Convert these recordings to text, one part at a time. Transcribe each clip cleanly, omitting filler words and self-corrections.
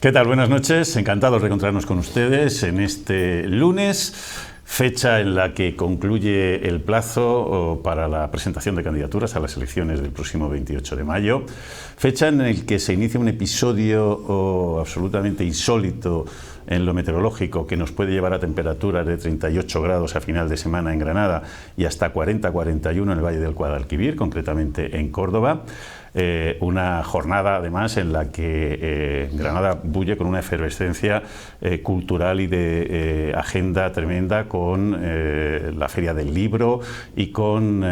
¿Qué tal? Buenas noches. Encantados de encontrarnos con ustedes en este lunes, fecha en la que concluye el plazo para la presentación de candidaturas a las elecciones del próximo 28 de mayo, fecha en la que se inicia un episodio absolutamente insólito en lo meteorológico que nos puede llevar a temperaturas de 38 grados a final de semana en Granada y hasta 40-41 en el Valle del Guadalquivir, concretamente en Córdoba. Una jornada además en la que Granada bulle con una efervescencia cultural y de agenda tremenda con la Feria del Libro y con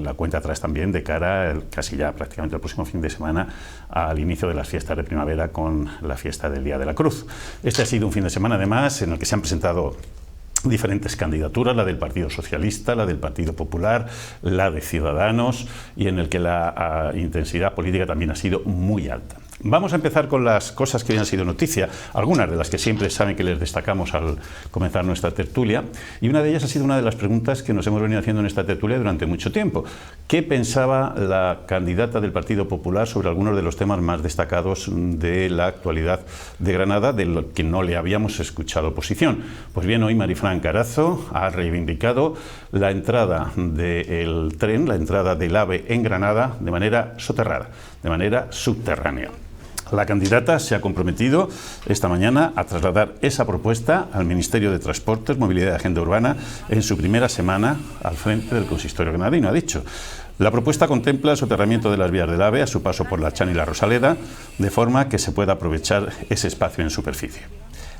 la cuenta atrás también de cara casi ya prácticamente el próximo fin de semana al inicio de las fiestas de primavera con la fiesta del Día de la Cruz. Este ha sido un fin de semana además en el que se han presentado diferentes candidaturas, la del Partido Socialista, la del Partido Popular, la de Ciudadanos, y en el que la intensidad política también ha sido muy alta. Vamos a empezar con las cosas que hoy han sido noticia, algunas de las que siempre saben que les destacamos al comenzar nuestra tertulia, y una de ellas ha sido una de las preguntas que nos hemos venido haciendo en esta tertulia durante mucho tiempo. ¿Qué pensaba la candidata del Partido Popular sobre algunos de los temas más destacados de la actualidad de Granada, de lo que no le habíamos escuchado oposición? Pues bien, hoy Marifran Carazo ha reivindicado la entrada del tren, la entrada del AVE en Granada de manera soterrada, de manera subterránea. La candidata se ha comprometido esta mañana a trasladar esa propuesta al Ministerio de Transportes, Movilidad y Agenda Urbana en su primera semana al frente del consistorio granadino. Ha dicho: la propuesta contempla el soterramiento de las vías del AVE a su paso por La Chana y La Rosaleda, de forma que se pueda aprovechar ese espacio en superficie.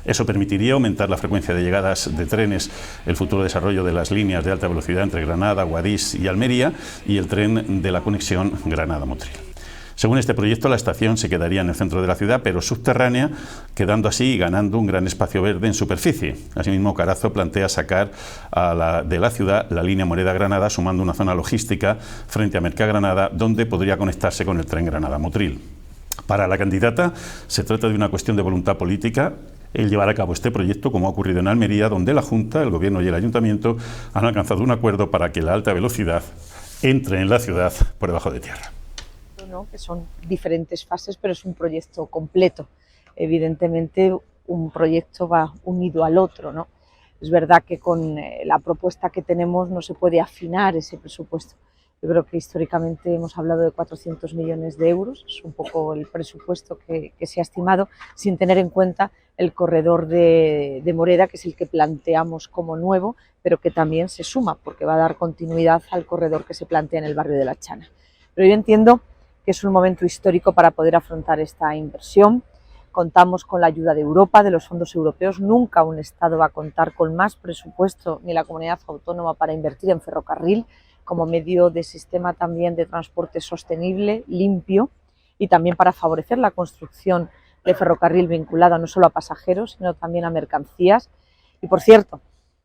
Eso permitiría aumentar la frecuencia de llegadas de trenes, el futuro desarrollo de las líneas de alta velocidad entre Granada, Guadix y Almería y el tren de la conexión Granada-Motril. Según este proyecto, la estación se quedaría en el centro de la ciudad, pero subterránea, quedando así y ganando un gran espacio verde en superficie. Asimismo, Carazo plantea sacar de la ciudad la línea Moreda-Granada, sumando una zona logística frente a Mercagranada, donde podría conectarse con el tren Granada-Motril. Para la candidata, se trata de una cuestión de voluntad política el llevar a cabo este proyecto, como ha ocurrido en Almería, donde la Junta, el Gobierno y el Ayuntamiento han alcanzado un acuerdo para que la alta velocidad entre en la ciudad por debajo de tierra. ¿No? Que son diferentes fases, pero es un proyecto completo. Evidentemente, un proyecto va unido al otro, ¿no? Es verdad que con la propuesta que tenemos no se puede afinar ese presupuesto. Yo creo que históricamente hemos hablado de 400 millones de euros, es un poco el presupuesto que se ha estimado, sin tener en cuenta el corredor de Moreda, que es el que planteamos como nuevo, pero que también se suma, porque va a dar continuidad al corredor que se plantea en el barrio de La Chana. Pero yo entiendo que es un momento histórico para poder afrontar esta inversión. Contamos con la ayuda de Europa, de los fondos europeos. Nunca un Estado va a contar con más presupuesto, ni la comunidad autónoma, para invertir en ferrocarril como medio de sistema también de transporte sostenible, limpio, y también para favorecer la construcción de ferrocarril vinculada no solo a pasajeros, sino también a mercancías. Y por cierto,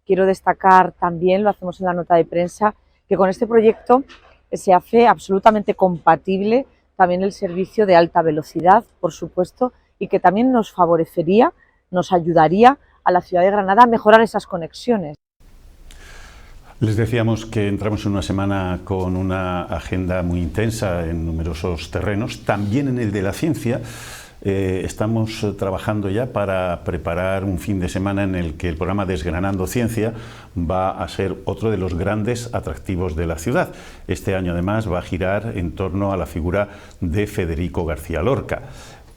quiero destacar también, lo hacemos en la nota de prensa, que con este proyecto se hace absolutamente compatible también el servicio de alta velocidad, por supuesto, y que también nos favorecería, nos ayudaría a la ciudad de Granada a mejorar esas conexiones. Les decíamos que entramos en una semana con una agenda muy intensa en numerosos terrenos, también en el de la ciencia. Estamos trabajando ya para preparar un fin de semana en el que el programa Desgranando Ciencia va a ser otro de los grandes atractivos de la ciudad. Este año además va a girar en torno a la figura de Federico García Lorca.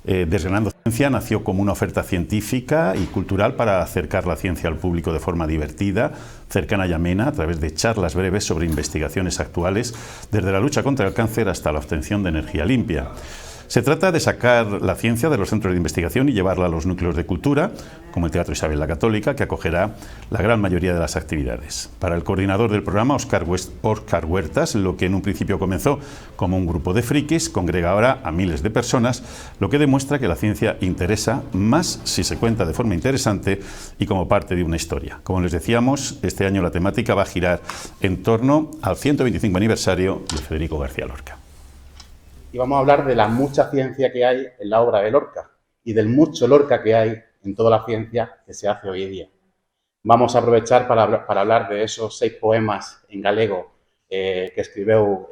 Desgranando Ciencia nació como una oferta científica y cultural para acercar la ciencia al público de forma divertida, cercana y amena, a través de charlas breves sobre investigaciones actuales, desde la lucha contra el cáncer hasta la obtención de energía limpia. Se trata de sacar la ciencia de los centros de investigación y llevarla a los núcleos de cultura, como el Teatro Isabel la Católica, que acogerá la gran mayoría de las actividades. Para el coordinador del programa, Óscar Huertas, lo que en un principio comenzó como un grupo de frikis, congrega ahora a miles de personas, lo que demuestra que la ciencia interesa más si se cuenta de forma interesante y como parte de una historia. Como les decíamos, este año la temática va a girar en torno al 125 aniversario de Federico García Lorca. Y vamos a hablar de la mucha ciencia que hay en la obra de Lorca y del mucho Lorca que hay en toda la ciencia que se hace hoy en día. Vamos a aprovechar para hablar de esos 6 poemas en galego que escribiu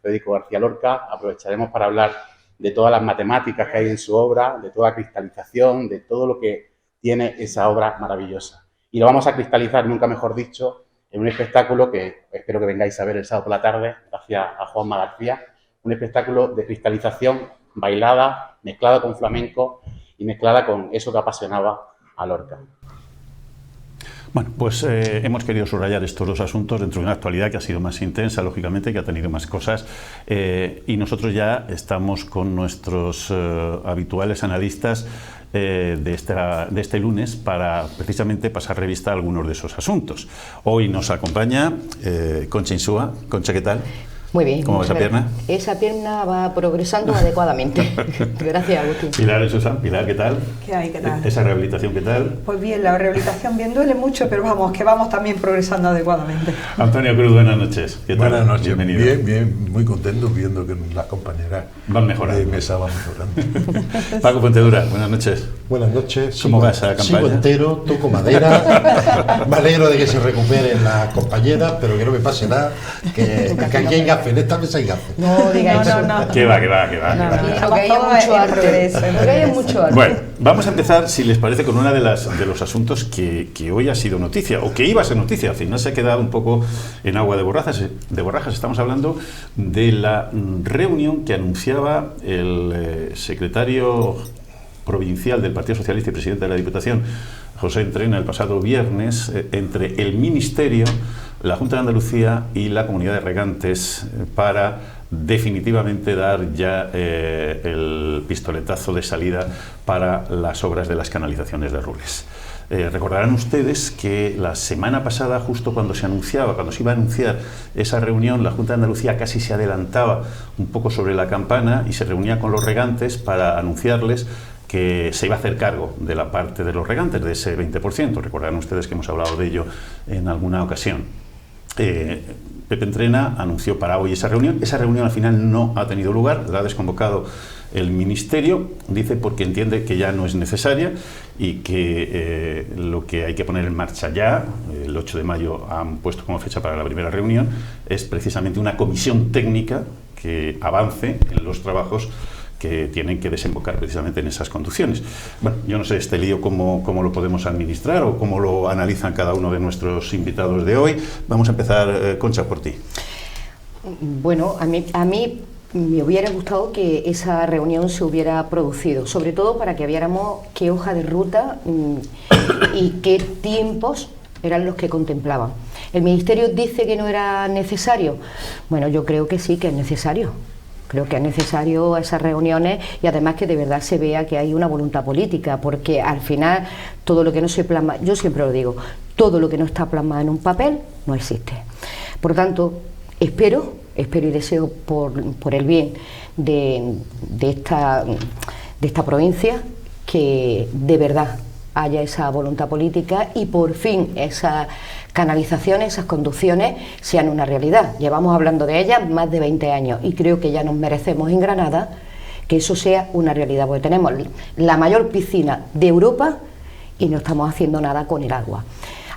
Federico García Lorca. Aprovecharemos para hablar de todas las matemáticas que hay en su obra, de toda la cristalización, de todo lo que tiene esa obra maravillosa. Y lo vamos a cristalizar, nunca mejor dicho, en un espectáculo que espero que vengáis a ver el sábado por la tarde, gracias a Juanma García, un espectáculo de cristalización bailada, mezclada con flamenco y mezclada con eso que apasionaba a Lorca. Bueno, pues hemos querido subrayar estos dos asuntos dentro de una actualidad que ha sido más intensa, lógicamente, que ha tenido más cosas, y nosotros ya estamos con nuestros habituales analistas de este lunes para precisamente pasar revista a algunos de esos asuntos. Hoy nos acompaña Concha Insúa. Concha, ¿qué tal? Muy bien. ¿Cómo va esa pierna? Esa pierna va progresando adecuadamente. Gracias, Agustín. Pilar, Susan. Pilar, ¿qué tal? ¿Qué hay? ¿Qué tal? ¿Esa rehabilitación qué tal? Pues bien, la rehabilitación bien duele mucho, pero vamos, que vamos también progresando adecuadamente. Antonio Cruz, buenas noches. ¿Qué tal? Buenas noches. Bienvenido. Bien, bien, muy contento viendo que las compañeras van mejorando. De mesa van mejorando. Paco Fuentedura, buenas noches. Buenas noches. ¿Cómo va esa campaña? Sigo entero, toco madera. Me alegro de que se recuperen las compañeras, pero que no me pase nada. Que aquí hay gafe, en esta mesa hay gafe. No digáis eso. No. Que va. Lo que hay es mucho arte. Bueno, vamos a empezar, si les parece, con uno de los asuntos que hoy ha sido noticia, o que iba a ser noticia. Al final se ha quedado un poco en agua de borrajas. Estamos hablando de la reunión que anunciaba el secretario provincial del Partido Socialista y presidente de la Diputación, José Entrena, el pasado viernes, entre el Ministerio, la Junta de Andalucía y la Comunidad de Regantes para definitivamente dar ya el pistoletazo de salida para las obras de las canalizaciones de Rules. Recordarán ustedes que la semana pasada, justo cuando se iba a anunciar esa reunión, la Junta de Andalucía casi se adelantaba un poco sobre la campana y se reunía con los regantes para anunciarles que se iba a hacer cargo de la parte de los regantes, de ese 20%. Recordarán ustedes que hemos hablado de ello en alguna ocasión. Pepe Entrena anunció para hoy esa reunión. Esa reunión al final no ha tenido lugar, la ha desconvocado el Ministerio, dice porque entiende que ya no es necesaria y que lo que hay que poner en marcha ya, el 8 de mayo han puesto como fecha para la primera reunión, es precisamente una comisión técnica que avance en los trabajos que tienen que desembocar precisamente en esas conducciones. Bueno, yo no sé este lío cómo lo podemos administrar o cómo lo analizan cada uno de nuestros invitados de hoy. Vamos a empezar, Concha, por ti. Bueno, a mí me hubiera gustado que esa reunión se hubiera producido, sobre todo para que viéramos qué hoja de ruta y qué tiempos eran los que contemplaban. ¿El Ministerio dice que no era necesario? Bueno, yo creo que sí que es necesario. Creo que es necesario esas reuniones y además que de verdad se vea que hay una voluntad política, porque al final todo lo que no se plasma, yo siempre lo digo, todo lo que no está plasmado en un papel no existe. Por lo tanto, espero y deseo por el bien de esta provincia que de verdad haya esa voluntad política y por fin esas canalizaciones, esas conducciones sean una realidad. Llevamos hablando de ellas más de 20 años y creo que ya nos merecemos en Granada que eso sea una realidad, porque tenemos la mayor piscina de Europa y no estamos haciendo nada con el agua.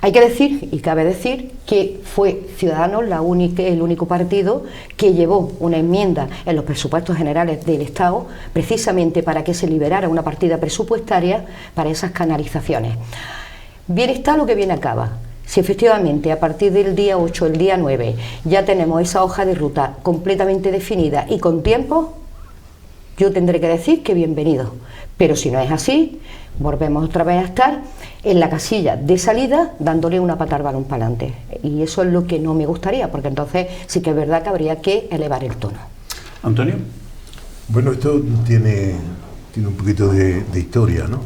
Hay que decir, y cabe decir, que fue Ciudadanos el único partido que llevó una enmienda en los presupuestos generales del Estado precisamente para que se liberara una partida presupuestaria para esas canalizaciones. Bien está lo que bien acaba. Si efectivamente a partir del día 8, el día 9, ya tenemos esa hoja de ruta completamente definida y con tiempo, yo tendré que decir que bienvenido. Pero si no es así, volvemos otra vez a estar en la casilla de salida dándole una pata al balón para adelante. Y eso es lo que no me gustaría, porque entonces sí que es verdad que habría que elevar el tono. Antonio. Bueno, esto tiene un poquito de historia, ¿no?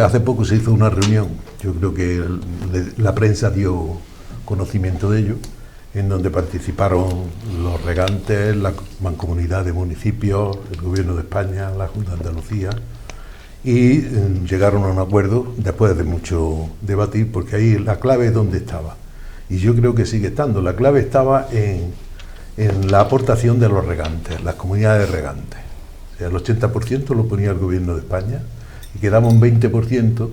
Hace poco se hizo una reunión, yo creo que la prensa dio conocimiento de ello, en donde participaron los regantes, la mancomunidad de municipios, el Gobierno de España, la Junta de Andalucía, y llegaron a un acuerdo después de mucho debatir, porque ahí la clave es dónde estaba. Y yo creo que sigue estando. La clave estaba en la aportación de los regantes, las comunidades regantes. O sea, el 80% lo ponía el Gobierno de España y quedaba un 20%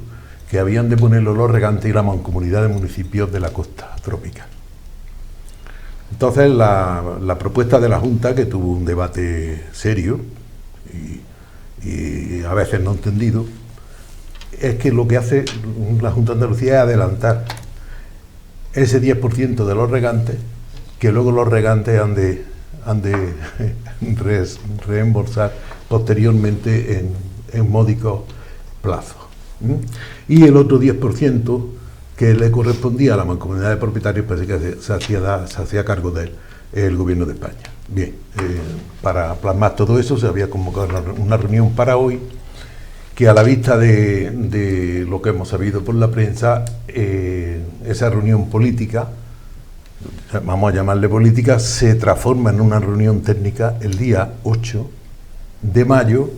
que habían de ponerlo los regantes y la mancomunidad de municipios de la costa tropical. Entonces la propuesta de la Junta, que tuvo un debate serio, y a veces no entendido, es que lo que hace la Junta de Andalucía es adelantar ese 10% de los regantes, que luego los regantes han de reembolsar posteriormente en módicos plazos. Y el otro 10% que le correspondía a la mancomunidad de propietarios, parece que se hacía cargo de él el Gobierno de España. Bien, para plasmar todo eso se había convocado una reunión para hoy, que a la vista de lo que hemos sabido por la prensa, esa reunión política, vamos a llamarle política, se transforma en una reunión técnica el día 8 de mayo.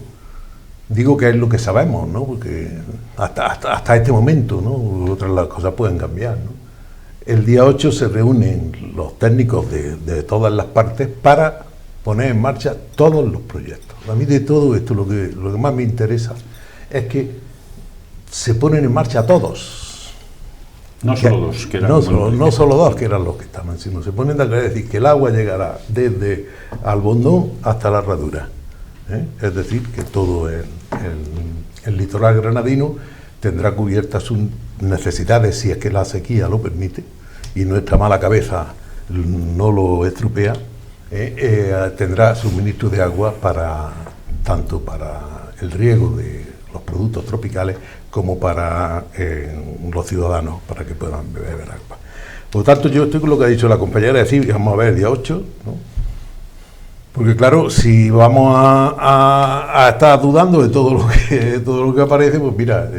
Digo que es lo que sabemos, ¿no? Porque hasta este momento, ¿no? Otras las cosas pueden cambiar, ¿no? El día 8 se reúnen los técnicos de todas las partes para poner en marcha todos los proyectos. A mí de todo esto lo que más me interesa es que se ponen en marcha todos. No solo dos, que eran no solo dos, que eran los que estaban, sino se ponen de acuerdo, es decir, que el agua llegará desde Albondón hasta la Herradura. Es decir, que todo el litoral granadino tendrá cubiertas sus necesidades, si es que la sequía lo permite y nuestra mala cabeza no lo estropea. Tendrá suministro de agua tanto para el riego de los productos tropicales como para los ciudadanos, para que puedan beber agua. Por lo tanto, yo estoy con lo que ha dicho la compañera, decir, vamos a ver el día 8, ¿no? Porque claro, si vamos a estar dudando de todo lo que aparece, pues mira,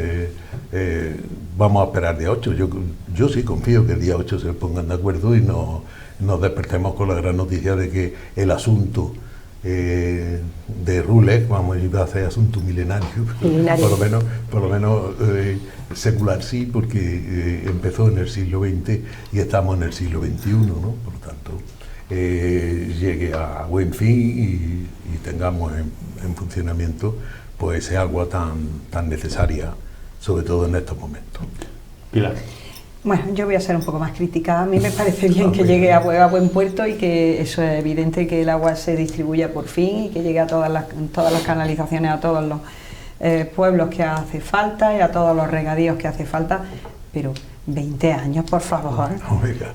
vamos a esperar el día 8. Yo sí confío que el día 8 se pongan de acuerdo y nos despertemos con la gran noticia de que el asunto de Rulex, vamos a hacer asunto milenario. Por lo menos secular sí, porque empezó en el siglo XX y estamos en el siglo XXI, ¿no? Por lo tanto, llegue a buen fin y tengamos en funcionamiento pues ese agua tan necesaria, sobre todo en estos momentos. Pilar. Bueno, yo voy a ser un poco más crítica. A mí me parece bien que llegue a buen puerto y que eso es evidente, que el agua se distribuya por fin y que llegue a todas las canalizaciones, a todos los pueblos que hace falta y a todos los regadíos que hace falta, pero 20 años, por favor,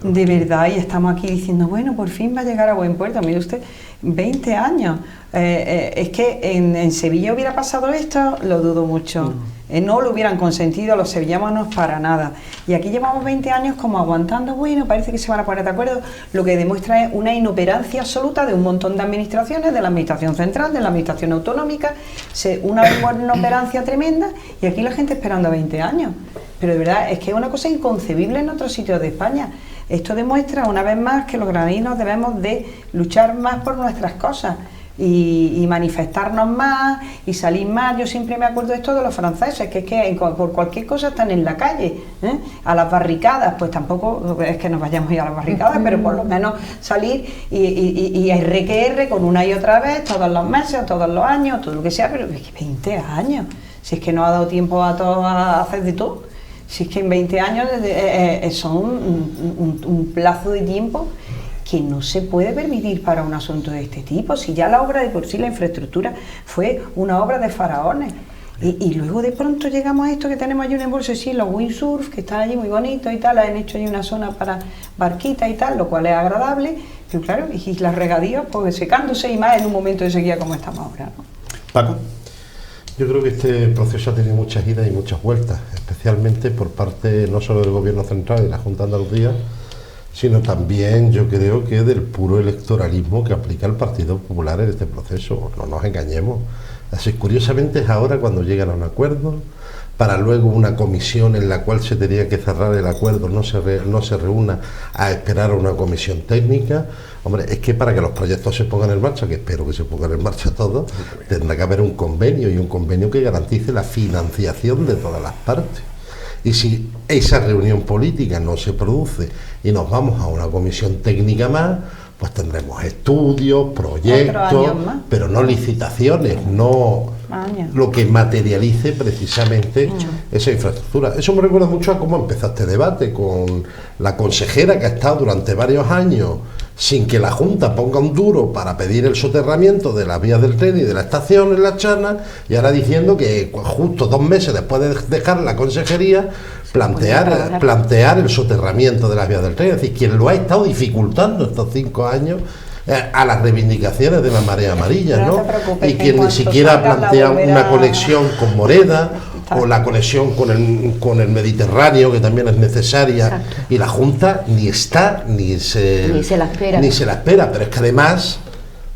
de verdad, y estamos aquí diciendo, bueno, por fin va a llegar a buen puerto. Mire usted, 20 años. Es que en Sevilla hubiera pasado esto, lo dudo mucho. No lo hubieran consentido los sevillanos para nada. Y aquí llevamos 20 años como aguantando, bueno, parece que se van a poner de acuerdo, lo que demuestra es una inoperancia absoluta de un montón de administraciones, de la administración central, de la administración autonómica, una inoperancia tremenda, y aquí la gente esperando 20 años. Pero de verdad, es que es una cosa inconcebible en otros sitios de España. Esto demuestra una vez más que los granadinos debemos de luchar más por nuestras cosas y manifestarnos más y salir más. Yo siempre me acuerdo de esto de los franceses, que es que por cualquier cosa están en la calle, a las barricadas. Pues tampoco es que nos vayamos a ir a las barricadas, pero por lo menos salir y R que R con una y otra vez, todos los meses, todos los años, todo lo que sea, pero 20 años, si es que no ha dado tiempo a todos a hacer de todo. Si es que en 20 años son un plazo de tiempo que no se puede permitir para un asunto de este tipo. Si ya la obra de por sí, la infraestructura, fue una obra de faraones. Y luego de pronto llegamos a esto que tenemos allí un embolso, sí, los windsurf, que están allí muy bonitos y tal, han hecho allí una zona para barquitas y tal, lo cual es agradable, pero claro, y las regadías pues secándose y más en un momento de sequía como estamos ahora, ¿no? Paco. Yo creo que este proceso ha tenido muchas idas y muchas vueltas, especialmente por parte no solo del Gobierno central y la Junta de Andalucía, sino también yo creo que del puro electoralismo que aplica el Partido Popular en este proceso. No nos engañemos. Así, curiosamente es ahora cuando llegan a un acuerdo, para luego una comisión en la cual se tenía que cerrar el acuerdo no se reúna a esperar a una comisión técnica. Hombre, es que para que los proyectos se pongan en marcha, que espero que se pongan en marcha todos, tendrá que haber un convenio, y un convenio que garantice la financiación de todas las partes. Y si esa reunión política no se produce y nos vamos a una comisión técnica más, pues tendremos estudios, proyectos, pero no licitaciones, no lo que materialice precisamente esa infraestructura. Eso me recuerda mucho a cómo empezó este debate con la consejera que ha estado durante varios años sin que la Junta ponga un duro para pedir el soterramiento de las vías del tren y de la estación en La Chana, y ahora diciendo que justo 2 meses después de dejar la consejería plantear el soterramiento de las vías del tren. Es decir, quien lo ha estado dificultando estos 5 años a las reivindicaciones de la marea amarilla, ¿no? Y quien ni siquiera plantea una conexión con Moreda o la conexión con el Mediterráneo, que también es necesaria. Exacto. Y la Junta ni está ni se la espera, pero es que además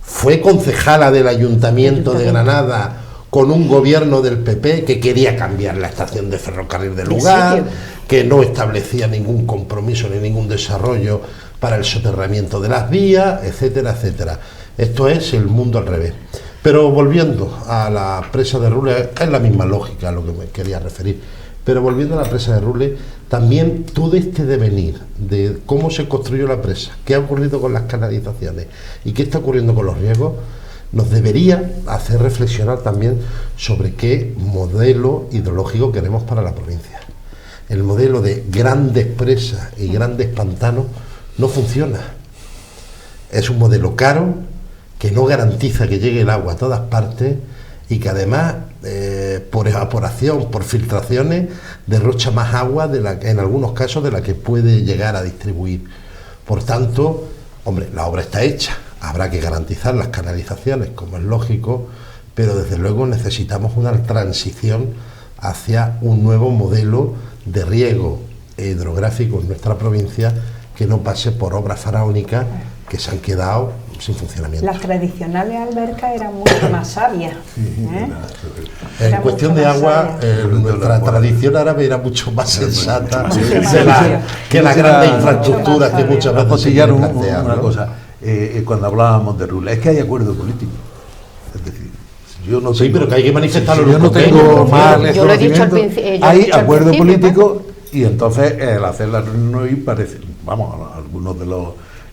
fue concejala del Ayuntamiento de Granada con un gobierno del PP que quería cambiar la estación de ferrocarril del lugar, que no establecía ningún compromiso ni ningún desarrollo para el soterramiento de las vías, etcétera, etcétera. Esto es el mundo al revés. Pero volviendo a la presa de Rules, es la misma lógica a lo que me quería referir, pero volviendo a la presa de Rules, también todo este devenir de cómo se construyó la presa, qué ha ocurrido con las canalizaciones y qué está ocurriendo con los riegos, nos debería hacer reflexionar también sobre qué modelo hidrológico queremos para la provincia. El modelo de grandes presas y grandes pantanos no funciona. Es un modelo caro, que no garantiza que llegue el agua a todas partes y que además por evaporación, por filtraciones, derrocha más agua en algunos casos de la que puede llegar a distribuir. Por tanto, hombre, la obra está hecha, habrá que garantizar las canalizaciones, como es lógico, pero desde luego necesitamos una transición hacia un nuevo modelo de riego hidrográfico en nuestra provincia que no pase por obras faraónicas que se han quedado sin funcionamiento. Las tradicionales albercas eran mucho más sabias. En cuestión de agua, nuestra tradición árabe era mucho más sensata que las grandes infraestructuras que muchas veces se plantean. Una cosa, cuando hablábamos de Rules, es que hay acuerdo político. Es decir, yo no tengo, pero que hay que manifestarlo. Si yo no tengo más yo lo he dicho al principio. Hay acuerdo político y entonces el hacer la reunión hoy parece, vamos, a algunos de los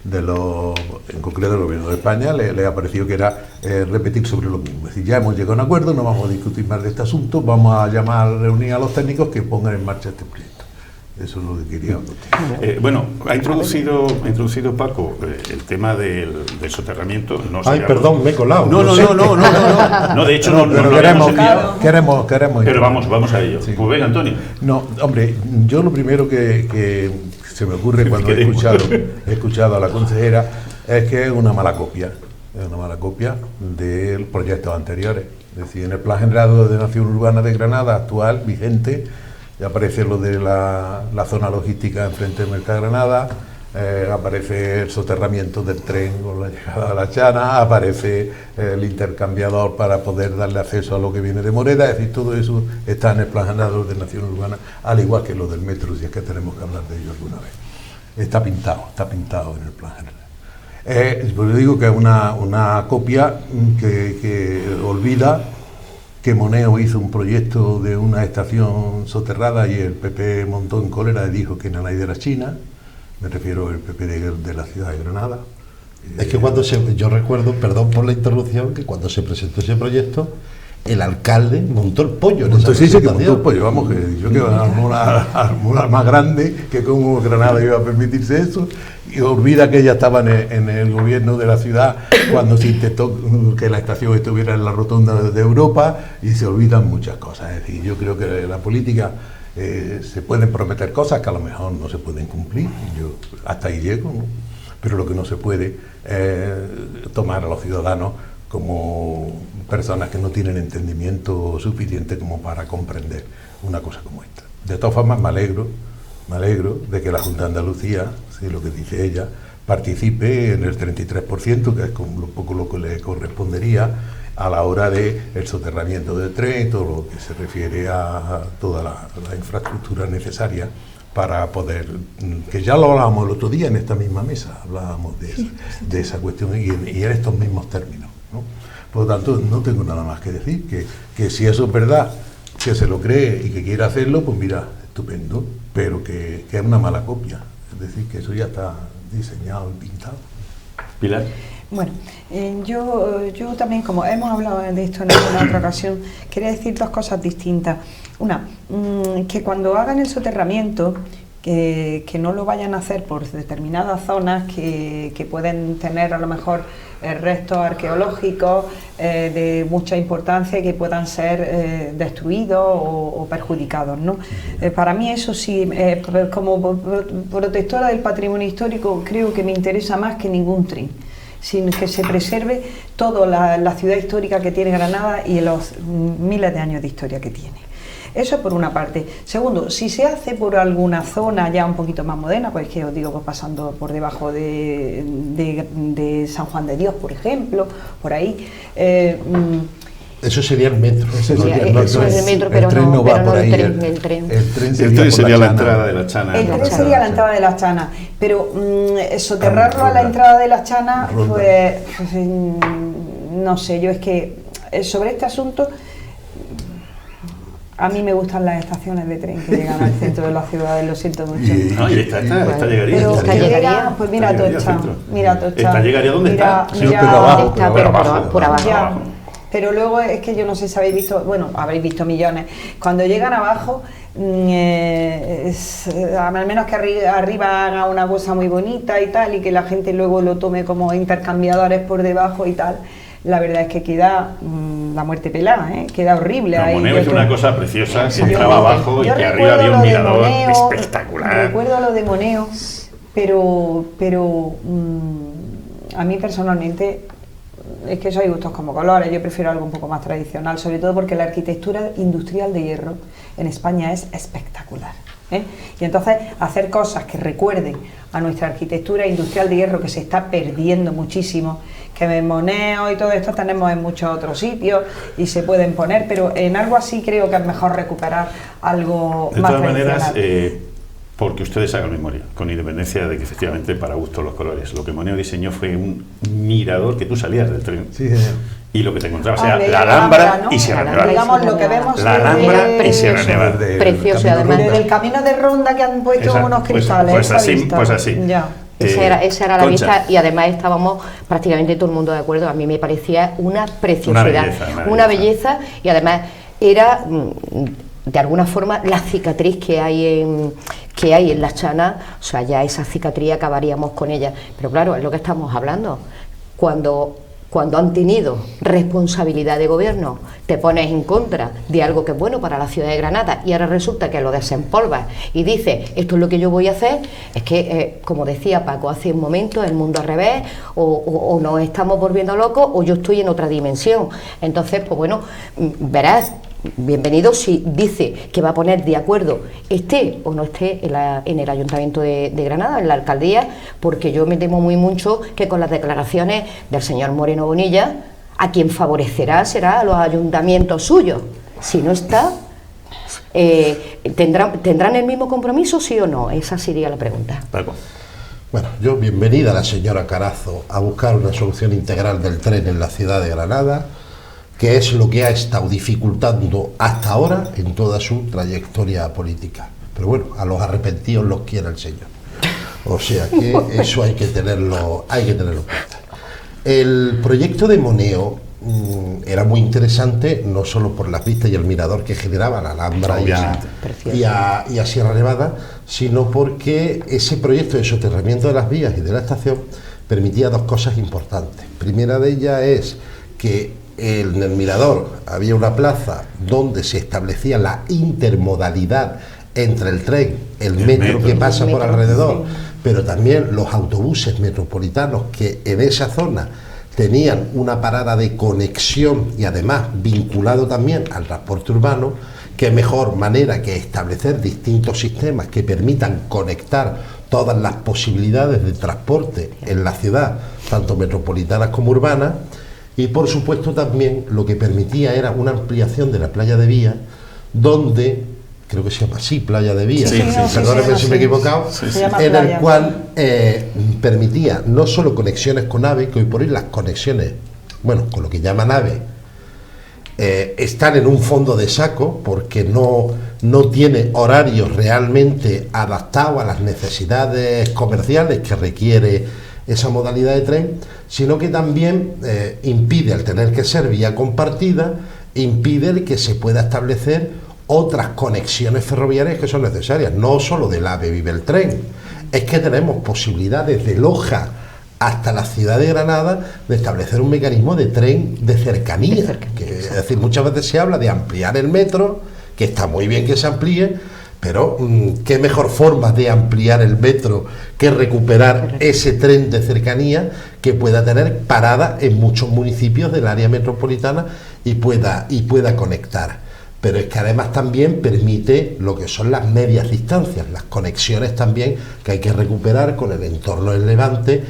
en concreto el gobierno de España le ha parecido que era repetir sobre lo mismo. Es decir, ya hemos llegado a un acuerdo, no vamos a discutir más de este asunto, vamos a llamar a reunir a los técnicos que pongan en marcha este proyecto. Eso es lo que quería. Bueno, ha introducido Paco el tema del soterramiento. No perdón, me he colado. No, de hecho no queremos. Pero vamos a ello. Sí. Pues venga, Antonio. No, hombre, yo lo primero que se me ocurre cuando he escuchado a la consejera es que es una mala copia de proyectos anteriores. Es decir, en el Plan General de Ordenación Urbana de Granada actual, vigente, ya aparece lo de la zona logística enfrente del Mercado de Granada, aparece el soterramiento del tren con la llegada a La Chana, aparece el intercambiador para poder darle acceso a lo que viene de Moreda. Es decir, todo eso está en el Plan General de Ordenación Urbana, al igual que lo del metro, si es que tenemos que hablar de ello alguna vez. Está pintado en el Plan General. Pues digo que es una copia que olvida que Moneo hizo un proyecto de una estación soterrada y el PP montó en cólera y dijo que no era China. Me refiero al PP de la ciudad de Granada. Es que yo recuerdo, perdón por la interrupción, que cuando se presentó ese proyecto, el alcalde montó el pollo. Entonces sí, que montó el pollo, vamos, que yo que armó más grande, que como Granada iba a permitirse eso, y olvida que ella estaba en el gobierno de la ciudad cuando se intentó que la estación estuviera en la rotonda de Europa, y se olvidan muchas cosas. Es decir, yo creo que la política se pueden prometer cosas que a lo mejor no se pueden cumplir, yo hasta ahí llego, ¿no? Pero lo que no se puede es tomar a los ciudadanos como personas que no tienen entendimiento suficiente como para comprender una cosa como esta. De todas formas, me alegro de que la Junta de Andalucía, si lo que dice ella, participe en el 33%, que es como un poco lo que le correspondería a la hora del soterramiento del tren, todo lo que se refiere a toda la infraestructura necesaria para poder, que ya lo hablábamos el otro día en esta misma mesa, hablábamos de esa cuestión y en estos mismos términos, ¿no? Por lo tanto, no tengo nada más que decir, que si eso es verdad, que se lo cree y que quiere hacerlo, pues mira, estupendo, pero que es una mala copia, es decir, que eso ya está diseñado y pintado. Pilar. Bueno, yo también, como hemos hablado de esto en alguna otra ocasión, quería decir dos cosas distintas. Una, que cuando hagan el soterramiento, que no lo vayan a hacer por determinadas zonas que pueden tener a lo mejor restos arqueológicos de mucha importancia y que puedan ser destruidos o perjudicados, ¿no? Para mí eso sí, como protectora del patrimonio histórico, creo que me interesa más que ningún tren, sino que se preserve toda la ciudad histórica que tiene Granada y los miles de años de historia que tiene. Eso por una parte. Segundo, si se hace por alguna zona ya un poquito más moderna, pues que os digo, pues pasando por debajo de San Juan de Dios, por ejemplo, por ahí. Eso sería el metro. Eso es el metro, pero tren no va por ahí. El tren. El tren sería la entrada de la Chana. El tren sería la entrada de la Chana, pero soterrarlo a la entrada de la Chana, pues no sé, yo es que sobre este asunto, a mí me gustan las estaciones de tren que llegan al centro de la ciudad, lo siento mucho. No, y esta llegaría. Pero esta llegaría, pues mira Atocha, ¿Esta llegaría dónde está? Sí, pero abajo, por abajo. Ya, pero luego es que yo no sé si habéis visto, bueno, habréis visto millones, cuando llegan abajo, al menos que arriba haga una cosa muy bonita y tal, y que la gente luego lo tome como intercambiadores por debajo y tal. La verdad es que queda la muerte pelada, queda horrible. No, ahí. Moneo es una cosa preciosa, que entraba abajo y que arriba había un mirador Moneo, espectacular. Recuerdo lo de Moneo, pero a mí personalmente es que eso hay gustos como colores, yo prefiero algo un poco más tradicional, sobre todo porque la arquitectura industrial de hierro en España es espectacular. Y entonces hacer cosas que recuerden a nuestra arquitectura industrial de hierro, que se está perdiendo muchísimo, que en Moneo y todo esto tenemos en muchos otros sitios y se pueden poner, pero en algo así creo que es mejor recuperar algo de más todas tradicional. maneras, porque ustedes hagan memoria, con independencia de que efectivamente para gusto los colores, lo que Moneo diseñó fue un mirador que tú salías del tren. Sí, señor. Y lo que te encontrabas era de la Alhambra, ¿no? y Sierra Nevada. Digamos lo que vemos La Alhambra y Sierra Nevada. Precioso, y además desde el camino de ronda que han puesto Exacto, unos cristales. pues esa así, vista. pues así. Ya. Esa era la Concha. vista, y además estábamos prácticamente todo el mundo de acuerdo. A mí me parecía una preciosidad, Una belleza, y además era de alguna forma la cicatriz que hay en la Chana. O sea, ya esa cicatriz acabaríamos con ella, pero claro, es lo que estamos hablando. Cuando han tenido responsabilidad de gobierno, te pones en contra de algo que es bueno para la ciudad de Granada y ahora resulta que lo desempolvas y dices, esto es lo que yo voy a hacer, es que, como decía Paco hace un momento, el mundo al revés, o nos estamos volviendo locos o yo estoy en otra dimensión. Entonces, pues bueno, verás, bienvenido si dice que va a poner de acuerdo, esté o no esté en el Ayuntamiento de Granada, en la alcaldía, porque yo me temo muy mucho que con las declaraciones del señor Moreno Bonilla, a quien favorecerá será a los ayuntamientos suyos. Si no está, ¿tendrán el mismo compromiso, sí o no? Esa sería la pregunta. Paco. Bueno, bienvenida la señora Carazo a buscar una solución integral del tren en la ciudad de Granada, que es lo que ha estado dificultando hasta ahora en toda su trayectoria política. Pero bueno, a los arrepentidos los quiere el Señor. O sea que eso hay que tenerlo en cuenta. El proyecto de Moneo era muy interesante, no solo por las vistas y el mirador que generaba la Alhambra y a Sierra Nevada, sino porque ese proyecto de soterramiento de las vías y de la estación permitía dos cosas importantes. Primera de ellas es que en el mirador había una plaza donde se establecía la intermodalidad entre el tren, el metro que pasa por alrededor, pero también los autobuses metropolitanos que en esa zona tenían una parada de conexión y además vinculado también al transporte urbano. Qué mejor manera que establecer distintos sistemas que permitan conectar todas las posibilidades de transporte en la ciudad, tanto metropolitanas como urbanas. Y por supuesto también lo que permitía era una ampliación de la playa de Vía, donde, creo que se llama así, playa de Vía, perdónenme si me he equivocado, en el cual permitía no solo conexiones con AVE, que hoy por hoy las conexiones, bueno, con lo que llaman AVE, están en un fondo de saco porque no tiene horarios realmente adaptados a las necesidades comerciales que requiere esa modalidad de tren, sino que también impide, al tener que ser vía compartida, impide el que se pueda establecer otras conexiones ferroviarias que son necesarias, no solo del AVE vive el tren, es que tenemos posibilidades de Loja hasta la ciudad de Granada de establecer un mecanismo de tren de cercanía. Es decir, muchas veces se habla de ampliar el metro, que está muy bien que se amplíe, pero qué mejor forma de ampliar el metro que recuperar ese tren de cercanía que pueda tener parada en muchos municipios del área metropolitana y pueda conectar. Pero es que además también permite lo que son las medias distancias, las conexiones también que hay que recuperar con el entorno del Levante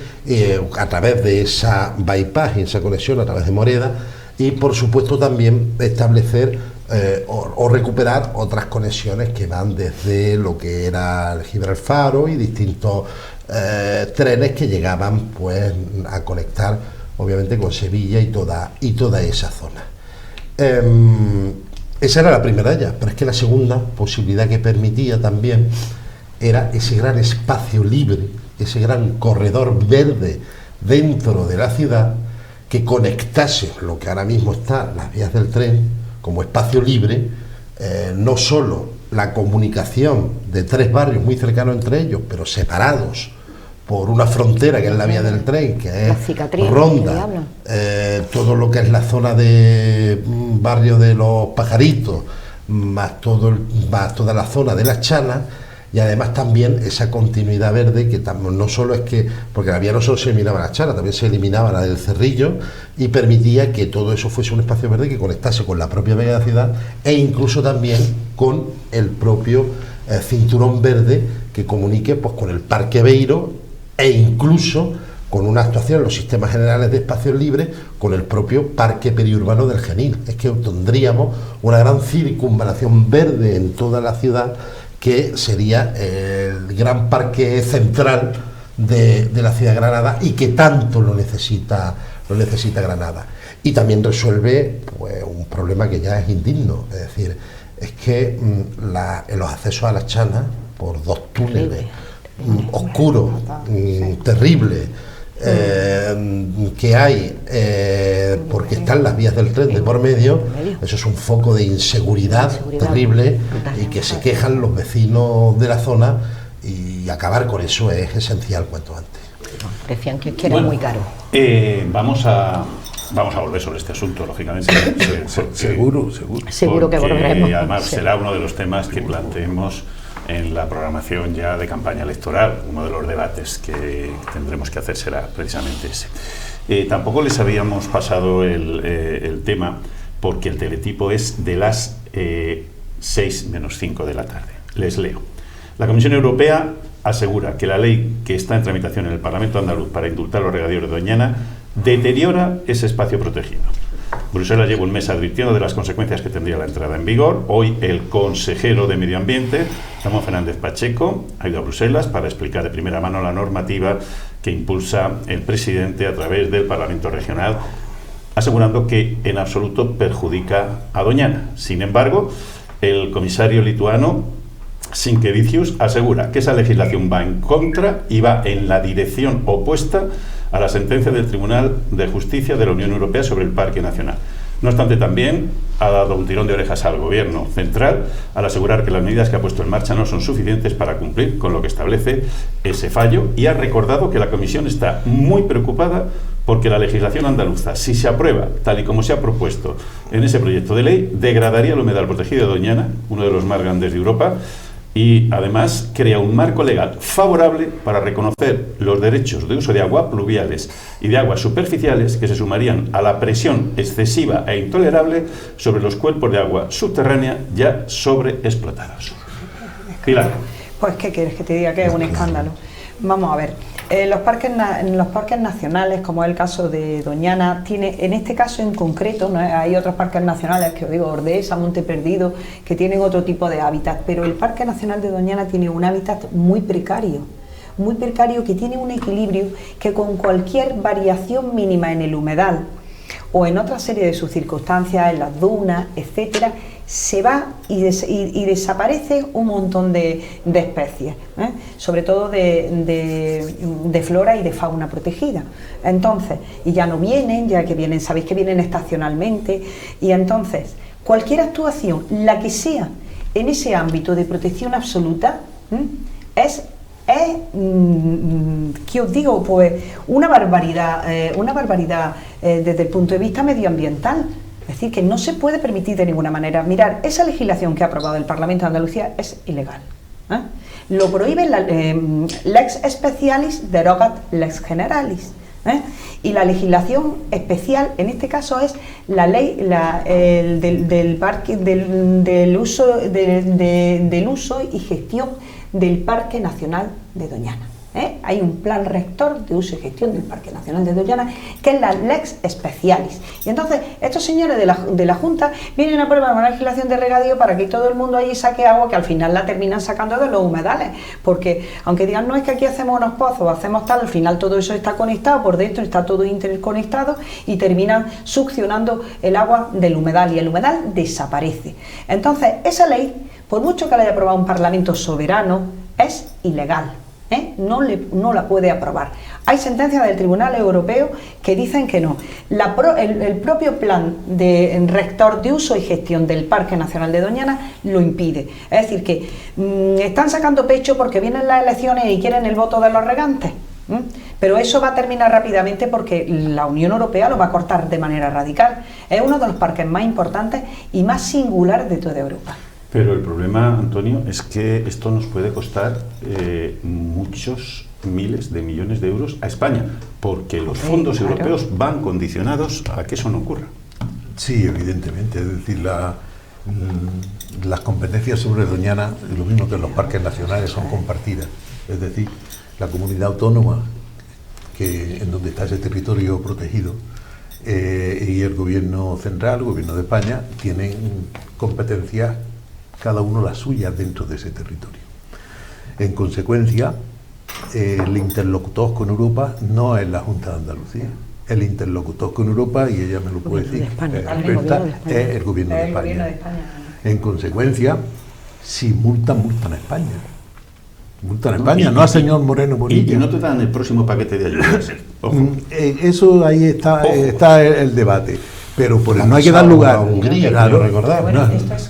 a través de esa bypass y esa conexión a través de Moreda, y por supuesto también establecer o recuperar otras conexiones que van desde lo que era el Gibralfaro y distintos trenes que llegaban pues a conectar obviamente con Sevilla y toda esa zona. Esa era la primera de ellas, pero es que la segunda posibilidad que permitía también era ese gran espacio libre, ese gran corredor verde dentro de la ciudad que conectase lo que ahora mismo está las vías del tren como espacio libre, no solo la comunicación de tres barrios muy cercanos entre ellos, pero separados por una frontera que es la vía del tren, que es Ronda, todo lo que es la zona de barrio de los Pajaritos, más toda la zona de las Chanas, y además también esa continuidad verde que no solo es que, porque la vía no solo se eliminaba la Chana, también se eliminaba la del Cerrillo y permitía que todo eso fuese un espacio verde que conectase con la propia vía de la ciudad e incluso también con el propio cinturón verde que comunique pues con el Parque Beiro e incluso con una actuación en los sistemas generales de espacios libres con el propio parque periurbano del Genil. Es que tendríamos una gran circunvalación verde en toda la ciudad, que sería el gran parque central de la ciudad de Granada y que tanto lo necesita Granada. Y también resuelve pues un problema que ya es indigno, es decir, es que los accesos a la Chana por dos túneles oscuros, terribles, que hay porque están las vías del tren de por medio, eso es un foco de inseguridad terrible y que se quejan los vecinos de la zona, y acabar con eso es esencial cuanto antes. Decían que era muy caro. Vamos a volver sobre este asunto, lógicamente. Seguro que volveremos. Y además será uno de los temas que planteemos en la programación ya de campaña electoral. Uno de los debates que tendremos que hacer será precisamente ese. Tampoco les habíamos pasado el tema porque el teletipo es de las 6 menos 5 de la tarde. Les leo. La Comisión Europea asegura que la ley que está en tramitación en el Parlamento andaluz para indultar los regadíos de Doñana deteriora ese espacio protegido. Bruselas lleva un mes advirtiendo de las consecuencias que tendría la entrada en vigor. Hoy el consejero de Medio Ambiente, Ramón Fernández Pacheco, ha ido a Bruselas para explicar de primera mano la normativa que impulsa el presidente a través del Parlamento Regional, asegurando que en absoluto perjudica a Doñana. Sin embargo, el comisario lituano Sinkevicius asegura que esa legislación va en contra y va en la dirección opuesta a la sentencia del Tribunal de Justicia de la Unión Europea sobre el Parque Nacional. No obstante, también ha dado un tirón de orejas al Gobierno central al asegurar que las medidas que ha puesto en marcha no son suficientes para cumplir con lo que establece ese fallo, y ha recordado que la Comisión está muy preocupada porque la legislación andaluza, si se aprueba tal y como se ha propuesto en ese proyecto de ley, degradaría el humedal protegido de Doñana, uno de los más grandes de Europa, y además crea un marco legal favorable para reconocer los derechos de uso de agua pluviales y de aguas superficiales que se sumarían a la presión excesiva e intolerable sobre los cuerpos de agua subterránea ya sobreexplotados. Pilar. Pues, ¿qué quieres que te diga? Que es un escándalo. Vamos a ver. En los parques nacionales, como es el caso de Doñana, en este caso en concreto, ¿no? Hay otros parques nacionales, que os digo, Ordesa, Monte Perdido, que tienen otro tipo de hábitat, pero el Parque Nacional de Doñana tiene un hábitat muy precario, que tiene un equilibrio que con cualquier variación mínima en el humedal o en otra serie de sus circunstancias, en las dunas, etcétera, se va y desaparece un montón de especies, sobre todo de flora y de fauna protegida. Entonces, y ya no vienen, sabéis que vienen estacionalmente, y entonces cualquier actuación, la que sea, en ese ámbito de protección absoluta es ¿qué os digo? Pues una barbaridad desde el punto de vista medioambiental. Es decir, que no se puede permitir de ninguna manera. Mirar, esa legislación que ha aprobado el Parlamento de Andalucía es ilegal. Lo prohíbe la lex specialis derogat lex generalis. Y la legislación especial, en este caso, es la ley del uso y gestión del Parque Nacional de Doñana. Hay un plan rector de uso y gestión del Parque Nacional de Doñana, que es la Lex Specialis. Y entonces estos señores de la Junta vienen a aprobar una legislación de regadío para que todo el mundo allí saque agua, que al final la terminan sacando de los humedales, porque aunque digan no es que aquí hacemos unos pozos, hacemos tal, al final todo eso está conectado, por dentro está todo interconectado y terminan succionando el agua del humedal y el humedal desaparece. Entonces esa ley, por mucho que la haya aprobado un Parlamento soberano, es ilegal. No la puede aprobar. Hay sentencias del Tribunal Europeo que dicen que no. El propio plan de rector de uso y gestión del Parque Nacional de Doñana lo impide. Es decir, que están sacando pecho porque vienen las elecciones y quieren el voto de los regantes. Pero eso va a terminar rápidamente porque la Unión Europea lo va a cortar de manera radical. Es uno de los parques más importantes y más singulares de toda Europa. Pero el problema, Antonio, es que esto nos puede costar muchos miles de millones de euros a España, porque los fondos europeos van condicionados a que eso no ocurra. Sí, evidentemente. Es decir, las competencias sobre Doñana, lo mismo que los parques nacionales, son compartidas. Es decir, la comunidad autónoma, en donde está ese territorio protegido, y el gobierno central, el gobierno de España, tienen competencias cada uno las suyas dentro de ese territorio. En consecuencia, el interlocutor con Europa no es la Junta de Andalucía. El interlocutor con Europa, y ella me lo puede decir, es el gobierno de España. En consecuencia, si multan a España. Multan a España, no al señor Moreno Bonilla. Y no te dan el próximo paquete de ayudas. Eso ahí está el debate. Pero no hay que dar lugar a Hungría, claro, recordar.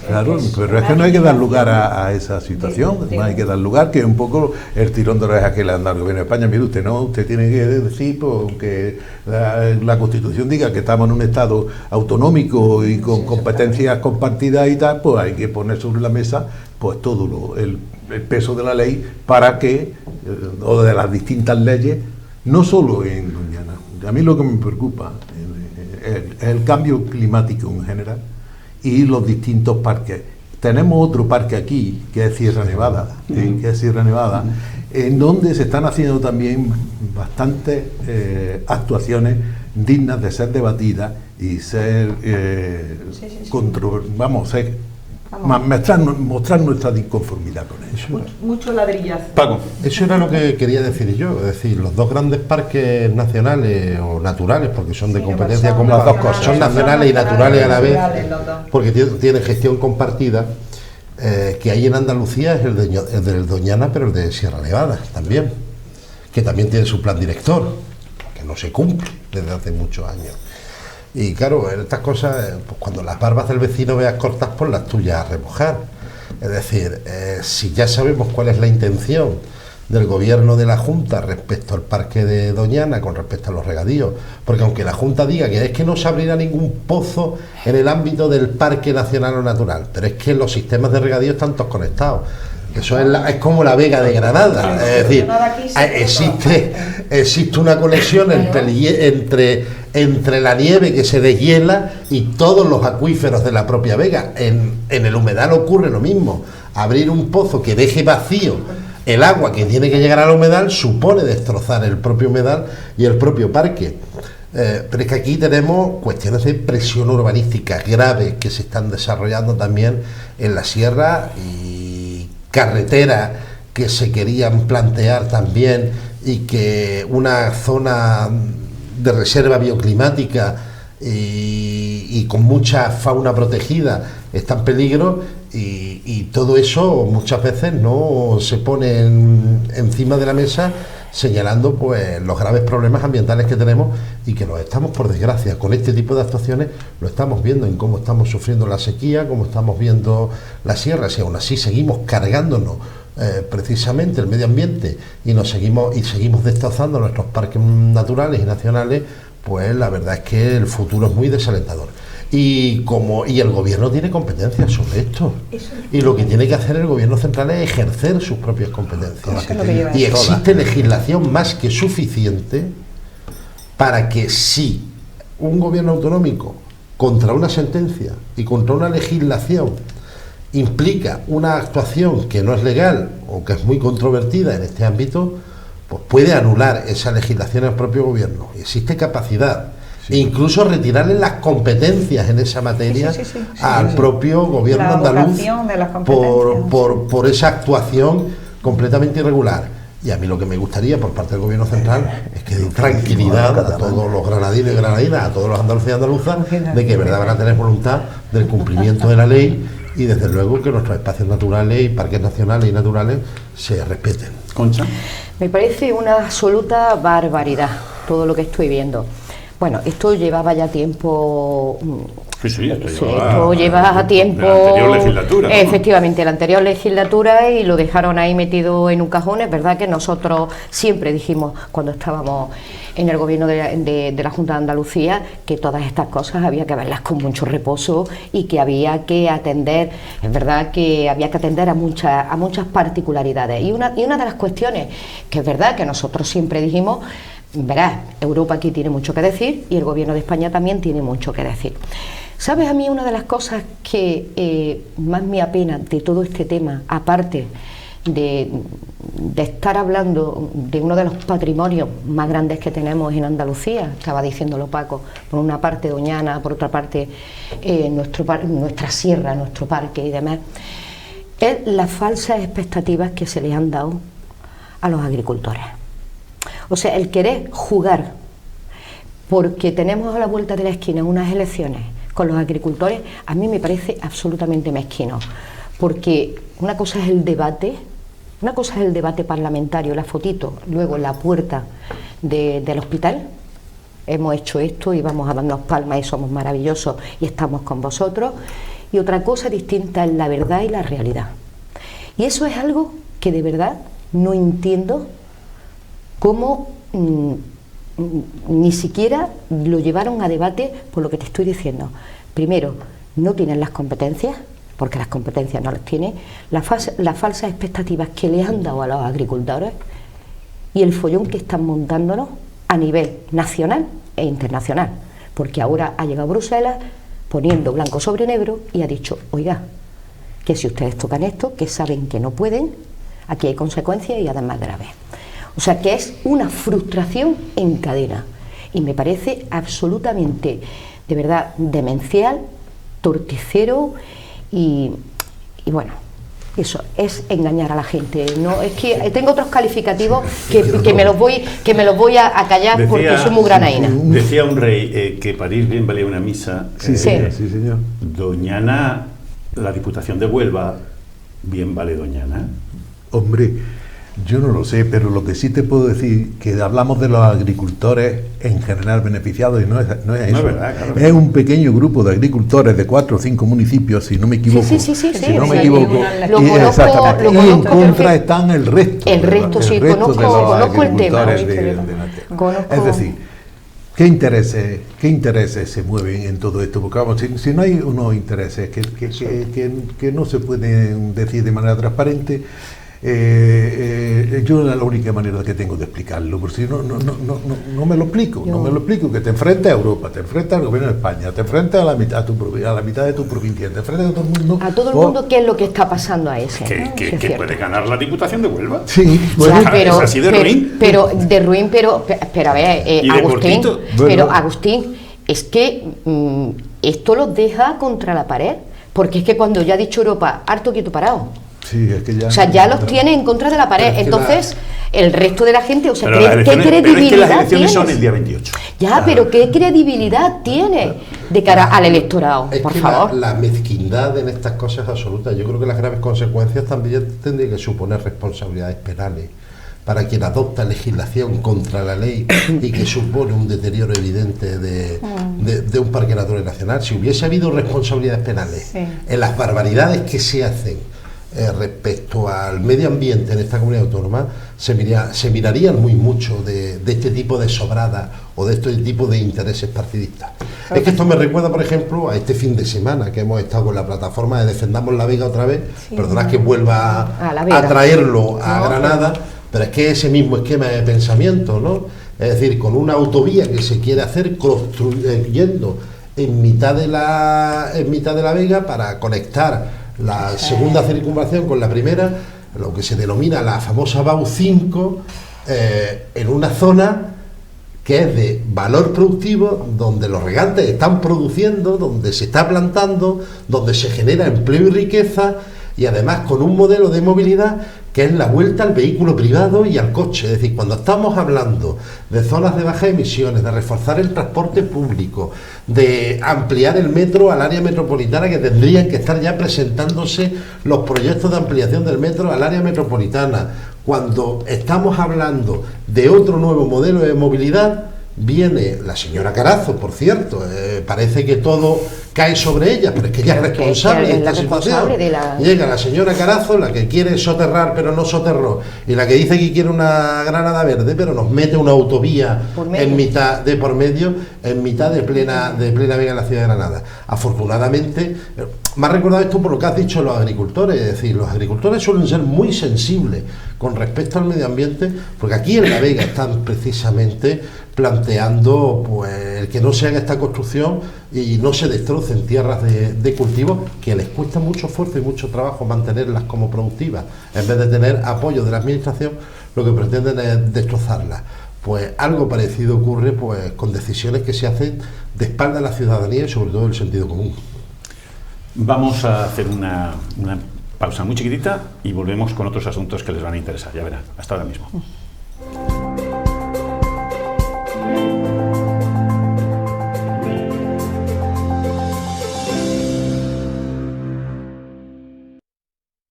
Claro, pero es que no hay que dar lugar a esa situación, no hay que dar lugar, que es un poco el tirón de orejas que le han dado al gobierno de España. Mire usted, no, usted tiene que decir, pues, que la Constitución diga que estamos en un Estado autonómico y con competencias compartidas y tal, pues hay que poner sobre la mesa pues todo el peso de la ley para que, o de las distintas leyes, no solo en Doñana. A mí lo que me preocupa es el cambio climático en general y los distintos parques. Tenemos otro parque aquí, que es Sierra Nevada, en donde se están haciendo también bastantes actuaciones dignas de ser debatidas y ser mostrar nuestra disconformidad con eso. Mucho ladrillazo. Paco. Eso era lo que quería decir yo, es decir, los dos grandes parques nacionales o naturales, porque son de competencia como las dos cosas, son nacionales y naturales a la vez, porque tienen gestión compartida, que hay en Andalucía es el del Doñana, pero el de Sierra Nevada también, que también tiene su plan director, que no se cumple desde hace muchos años. Y claro, en estas cosas, pues cuando las barbas del vecino veas cortas, pues las tuyas a remojar. Es decir, si ya sabemos cuál es la intención del gobierno de la Junta respecto al parque de Doñana, con respecto a los regadíos, porque aunque la Junta diga que es que no se abrirá ningún pozo en el ámbito del parque nacional o natural, pero es que los sistemas de regadío están todos conectados. Eso es como la Vega de Granada, es decir, existe una conexión entre la nieve que se deshiela y todos los acuíferos de la propia Vega. En el humedal ocurre lo mismo. Abrir un pozo que deje vacío el agua que tiene que llegar al humedal supone destrozar el propio humedal y el propio parque. Pero es que aquí tenemos cuestiones de presión urbanística graves que se están desarrollando también en la sierra y carreteras que se querían plantear también, y que una zona de reserva bioclimática y con mucha fauna protegida está en peligro, y todo eso muchas veces no se pone encima de la mesa señalando pues los graves problemas ambientales que tenemos y que los estamos, por desgracia, con este tipo de actuaciones lo estamos viendo en cómo estamos sufriendo la sequía, cómo estamos viendo las sierras, y aún así seguimos cargándonos precisamente el medio ambiente y seguimos destrozando nuestros parques naturales y nacionales. Pues la verdad es que el futuro es muy desalentador. Y el gobierno tiene competencias sobre esto. Y lo que tiene que hacer el gobierno central es ejercer sus propias competencias. Y existe legislación más que suficiente para que, si un gobierno autonómico, contra una sentencia y contra una legislación, implica una actuación que no es legal o que es muy controvertida en este ámbito, pues puede anular esa legislación al propio gobierno. Existe capacidad. E incluso retirarle las competencias en esa materia al propio gobierno andaluz por esa actuación completamente irregular. Y a mí lo que me gustaría por parte del gobierno central es que dé tranquilidad a todos los granadinos y granadinas, a todos los andaluces y andaluzas, de que de verdad van a tener voluntad del cumplimiento de la ley y desde luego que nuestros espacios naturales y parques nacionales y naturales se respeten. Concha. Me parece una absoluta barbaridad todo lo que estoy viendo. Bueno, esto llevaba ya tiempo. Esto lleva tiempo. La anterior legislatura, ¿no? Efectivamente, la anterior legislatura, y lo dejaron ahí metido en un cajón. Es verdad que nosotros siempre dijimos, cuando estábamos en el gobierno de la Junta de Andalucía, que todas estas cosas había que verlas con mucho reposo y que había que atender, es verdad que había que atender a muchas particularidades. Y una de las cuestiones que es verdad que nosotros siempre dijimos, verás, Europa aquí tiene mucho que decir y el gobierno de España también tiene mucho que decir. ¿Sabes? A mí una de las cosas que más me apena de todo este tema, aparte de estar hablando de uno de los patrimonios más grandes que tenemos en Andalucía, estaba diciéndolo Paco, por una parte Doñana, por otra parte nuestra sierra, nuestro parque y demás, es las falsas expectativas que se les han dado a los agricultores. O sea, el querer jugar porque tenemos a la vuelta de la esquina unas elecciones con los agricultores, a mí me parece absolutamente mezquino, porque una cosa es el debate parlamentario, la fotito, luego la puerta del hospital, hemos hecho esto y vamos a darnos palmas y somos maravillosos y estamos con vosotros, y otra cosa distinta es la verdad y la realidad. Y eso es algo que de verdad no entiendo cómo ni siquiera lo llevaron a debate, por lo que te estoy diciendo. Primero, no tienen las competencias, porque las competencias no las tienen, las falsas expectativas que le han dado a los agricultores y el follón que están montándonos a nivel nacional e internacional, porque ahora ha llegado Bruselas poniendo blanco sobre negro y ha dicho, oiga, que si ustedes tocan esto, que saben que no pueden, aquí hay consecuencias y además graves. O sea que es una frustración en cadena y me parece absolutamente, de verdad, demencial, torticero y bueno, eso es engañar a la gente. No, es que tengo otros calificativos que me los voy a callar porque soy muy granaína. Decía un rey que parir bien valía una misa. Sí, señor. Doñana, la Diputación de Huelva, bien vale Doñana. Hombre, yo no lo sé, pero lo que sí te puedo decir, que hablamos de los agricultores en general beneficiados y no es eso. No es verdad, claro. Es un pequeño grupo de agricultores de 4 o 5 municipios, si no me equivoco. Si no me equivoco. Y en contra están el resto. El resto sí, conozco el tema. Es decir, ¿qué intereses se mueven en todo esto? Porque vamos, si no hay unos intereses que no se pueden decir de manera transparente, yo la única manera que tengo de explicarlo, porque si no me lo explico, que te enfrentas a Europa, te enfrentas al gobierno de España, te enfrentas a la mitad de tu provincia, te enfrentas a todo el mundo. A todo el mundo, ¿qué es lo que está pasando a ese? Que puede ganar la Diputación de Huelva. Sí, bueno, es así de ruin. Pero a ver, Agustín, es que esto los deja contra la pared, porque es que cuando ya ha dicho Europa, harto quieto parado. Sí, es que ya, o sea, ya los tiene en contra de la pared. Entonces, el resto de la gente, o sea, ¿qué credibilidad pero es que las elecciones tiene? son el día 28. Ya, claro. Pero ¿qué credibilidad tiene de cara al electorado? Es por que favor. La mezquindad en estas cosas es absoluta. Yo creo que las graves consecuencias también tendrían que suponer responsabilidades penales para quien adopta legislación contra la ley y que supone un deterioro evidente de un parque natural nacional. Si hubiese habido responsabilidades penales en las barbaridades que se hacen respecto al medio ambiente en esta comunidad autónoma, se mirarían muy mucho de este tipo de sobradas o de este tipo de intereses partidistas. Es que esto me recuerda, por ejemplo, a este fin de semana que hemos estado con la plataforma de Defendamos la Vega otra vez. Perdonad que vuelva a traerlo a Granada, pero es que ese mismo esquema de pensamiento, ¿no? Es decir, con una autovía que se quiere hacer construyendo en mitad de la Vega para conectar la segunda circunvalación con la primera, lo que se denomina la famosa BAU 5, en una zona que es de valor productivo, donde los regantes están produciendo, donde se está plantando, donde se genera empleo y riqueza, y además con un modelo de movilidad que es la vuelta al vehículo privado y al coche. Es decir, cuando estamos hablando de zonas de bajas emisiones, de reforzar el transporte público, de ampliar el metro al área metropolitana, que tendrían que estar ya presentándose los proyectos de ampliación del metro al área metropolitana, cuando estamos hablando de otro nuevo modelo de movilidad, viene la señora Carazo, por cierto, parece que todo cae sobre ella, pero es que ella es responsable de esta situación. Llega la señora Carazo, la que quiere soterrar pero no soterró, y la que dice que quiere una Granada verde, pero nos mete una autovía en mitad de plena Vega en la ciudad de Granada. Afortunadamente, me ha recordado esto por lo que has dicho los agricultores, es decir, los agricultores suelen ser muy sensibles con respecto al medio ambiente, porque aquí en la Vega están precisamente planteando pues el que no se haga esta construcción y no se destrocen tierras de cultivo que les cuesta mucho esfuerzo y mucho trabajo mantenerlas como productivas. En vez de tener apoyo de la administración, lo que pretenden es destrozarlas. Pues algo parecido ocurre pues con decisiones que se hacen de espalda a la ciudadanía y sobre todo el sentido común. Vamos a hacer una pausa muy chiquitita y volvemos con otros asuntos que les van a interesar. Ya verán. Hasta ahora mismo.